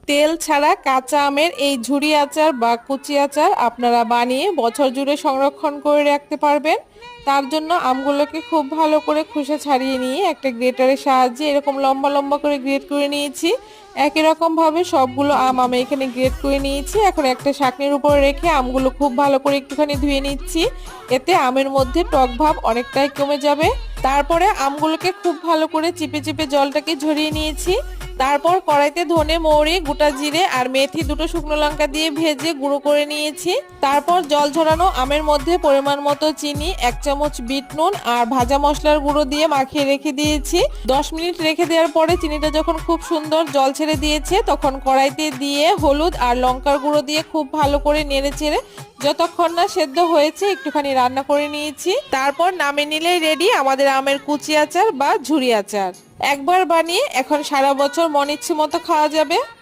তেল ছাড়া কাঁচা আমের এই ঝুরি আচার বা কুচি আচার আপনারা বানিয়ে বছর জুড়ে সংরক্ষণ করে রাখতে পারবেন। তার জন্য আমগুলোকে খুব ভালো করে খোসা ছাড়িয়ে নিয়ে একটা গ্রেটারের সাহায্যে এরকম লম্বা লম্বা করে গ্রেট করে নিয়েছি। একই রকম ভাবে সবগুলো আম আমি এখানে গ্রেট করে নিয়েছি। এখন একটা ছাঁকনির উপরে রেখে আমগুলো খুব ভালো করে একটুখানি ধুয়ে নিচ্ছি। এতে আমের মধ্যে টক ভাব অনেকটাই কমে যাবে। তারপরে আমগুলোকে খুব ভালো করে চিপে চিপে জলটাকে ঝরিয়ে নিয়েছি। তারপর কড়াইতে ধনে মৌরি গোটা জিরে আর মেথি দুটো শুকনো লঙ্কা দিয়ে ভেজে গুঁড়ো করে নিয়েছি। তারপর জল ঝরানো আমের মধ্যে পরিমাণ মতো চিনি, 1 চামচ বিট নুন আর ভাজা মশলার গুঁড়ো দিয়ে মাখিয়ে রেখে দিয়েছি। 10 মিনিট রেখে দেওয়ার পরে চিনিটা যখন খুব সুন্দর জল ছেড়ে দিয়েছে তখন কড়াইতে দিয়ে হলুদ আর লঙ্কার গুঁড়ো দিয়ে খুব ভালো করে নেড়ে চেড়ে যতক্ষণ না সেদ্ধ হয়েছে একটুখানি রান্না করে নিয়েছি। তারপর নামিয়ে নিলেই রেডি আমাদের আমের কুচি আচার বা ঝুরি আচার। একবার বানিয়ে এখন সারা বছর মন ইচ্ছে মতো খাওয়া যাবে।